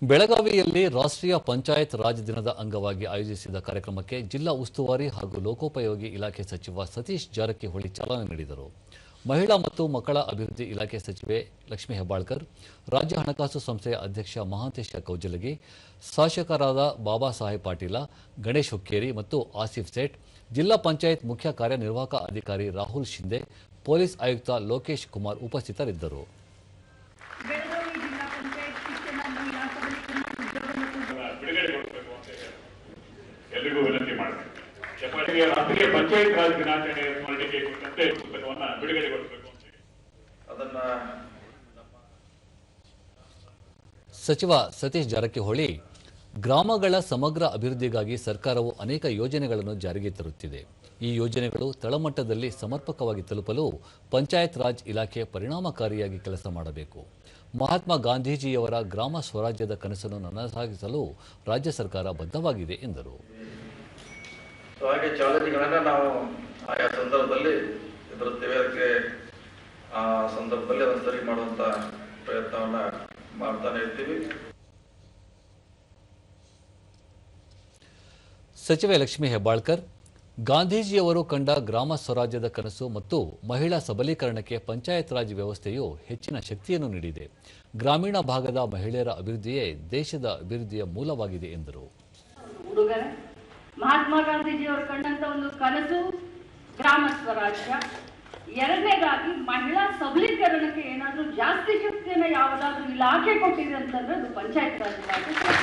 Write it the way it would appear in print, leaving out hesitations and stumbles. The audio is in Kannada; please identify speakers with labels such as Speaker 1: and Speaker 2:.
Speaker 1: ಬೆಳಗಾವಿಯಲ್ಲಿ ರಾಷ್ಟ್ರೀಯ ಪಂಚಾಯತ್ ರಾಜ್ ದಿನದ ಅಂಗವಾಗಿ ಆಯೋಜಿಸಿದ ಕಾರ್ಯಕ್ರಮಕ್ಕೆ ಜಿಲ್ಲಾ ಉಸ್ತುವಾರಿ ಹಾಗೂ ಲೋಕೋಪಯೋಗಿ ಇಲಾಖೆ ಸಚಿವ ಸತೀಶ್ ಜಾರಕಿಹೊಳಿ ಚಾಲನೆ ನೀಡಿದರು. ಮಹಿಳಾ ಮತ್ತು ಮಕ್ಕಳ ಅಭಿವೃದ್ಧಿ ಇಲಾಖೆ ಸಚಿವೆ ಲಕ್ಷ್ಮೀ ಹೆಬ್ಬಾಳ್ಕರ್, ರಾಜ್ಯ ಹಣಕಾಸು ಸಂಸ್ಥೆಯ ಅಧ್ಯಕ್ಷ ಮಹಾಂತೇಶ ಕೌಜಲಗಿ, ಶಾಸಕರಾದ ಬಾಬಾ ಸಾಹೇಬ್ ಪಾಟೀಲ, ಗಣೇಶ್ ಹುಕ್ಕೇರಿ ಮತ್ತು ಆಸಿಫ್ ಸೇಠ್, ಜಿಲ್ಲಾ ಪಂಚಾಯತ್ ಮುಖ್ಯ ಕಾರ್ಯನಿರ್ವಾಹಕ ಅಧಿಕಾರಿ ರಾಹುಲ್ ಶಿಂದೆ, ಪೊಲೀಸ್ ಆಯುಕ್ತ ಲೋಕೇಶ್ ಕುಮಾರ್ ಉಪಸ್ಥಿತರಿದ್ದರು.
Speaker 2: ಎಲ್ಲರಿಗೂ ವಿನಂತಿ ಮಾಡಬೇಕು. ರಾಷ್ಟ್ರೀಯ ಪಂಚಾಯತ್ ರಾಜ್ ದಿನಾಚರಣೆ ಸ್ಮರಣೆಗೆ ಕುರಿತಂತೆ ಪುಸ್ತಕವನ್ನು ಬಿಡುಗಡೆಗೊಳಿಸಬೇಕು ಅಂತ ಅದನ್ನ
Speaker 1: ಸಚಿವ ಸತೀಶ್ ಜಾರಕಿಹೊಳಿ, ಗ್ರಾಮಗಳ ಸಮಗ್ರ ಅಭಿವೃದ್ಧಿಗಾಗಿ ಸರ್ಕಾರವು ಅನೇಕ ಯೋಜನೆಗಳನ್ನು ಜಾರಿಗೆ ತರುತ್ತಿದೆ. ಈ ಯೋಜನೆಗಳು ತಳಮಟ್ಟದಲ್ಲಿ ಸಮರ್ಪಕವಾಗಿ ತಲುಪಲು ಪಂಚಾಯತ್ ರಾಜ್ ಇಲಾಖೆ ಪರಿಣಾಮಕಾರಿಯಾಗಿ ಕೆಲಸ ಮಾಡಬೇಕು. ಮಹಾತ್ಮ ಗಾಂಧೀಜಿಯವರ ಗ್ರಾಮ ಸ್ವರಾಜ್ಯದ ಕನಸನ್ನು ನನಸಾಗಿಸಲು ರಾಜ್ಯ ಸರ್ಕಾರ ಬದ್ಧವಾಗಿದೆ ಎಂದರು.
Speaker 3: ಹಾಗೆ ಚಾಲೆಂಜ್ಗಳನ್ನು ನಾವು ಆಯಾ ಸಂದರ್ಭದಲ್ಲಿ ಎದುರುತ್ತೇವೆ. ಅದಕ್ಕೆ ಆ ಸಂದರ್ಭದಲ್ಲಿ ಅದನ್ನು ಸರಿ ಮಾಡುವಂತ ಪ್ರಯತ್ನವನ್ನ ಮಾಡ್ತಾನೆ ಇರ್ತೀವಿ.
Speaker 1: ಸಚಿವೆ ಲಕ್ಷ್ಮೀ ಹೆಬ್ಬಾಳ್ಕರ್, ಗಾಂಧೀಜಿಯವರು ಕಂಡ ಗ್ರಾಮ ಸ್ವರಾಜ್ಯದ ಕನಸು ಮತ್ತು ಮಹಿಳಾ ಸಬಲೀಕರಣಕ್ಕೆ ಪಂಚಾಯತ್ ರಾಜ್ ವ್ಯವಸ್ಥೆಯು ಹೆಚ್ಚಿನ ಶಕ್ತಿಯನ್ನು ನೀಡಿದೆ. ಗ್ರಾಮೀಣ ಭಾಗದ ಮಹಿಳೆಯರ ಅಭಿವೃದ್ಧಿಯೇ ದೇಶದ ಅಭಿವೃದ್ಧಿಯ ಮೂಲವಾಗಿದೆ ಎಂದರು.
Speaker 4: ಮಹಾತ್ಮ ಗಾಂಧೀಜಿಯವರು ಕಂಡಂತ ಒಂದು ಕನಸು ಗ್ರಾಮ ಸ್ವರಾಜ್ಯ. ಎರಡನೇದಾಗಿ ಮಹಿಳಾ ಸಬಲೀಕರಣಕ್ಕೆ ಏನಾದರೂ ಜಾಸ್ತಿ ಶಕ್ತಿಯನ್ನು ಯಾವುದಾದ್ರೂ ಇಲಾಖೆ ಕೊಟ್ಟಿದೆ ಅಂತಂದ್ರೆ ಅದು ಪಂಚಾಯತ್ ರಾಜ್ ಇಲಾಖೆ.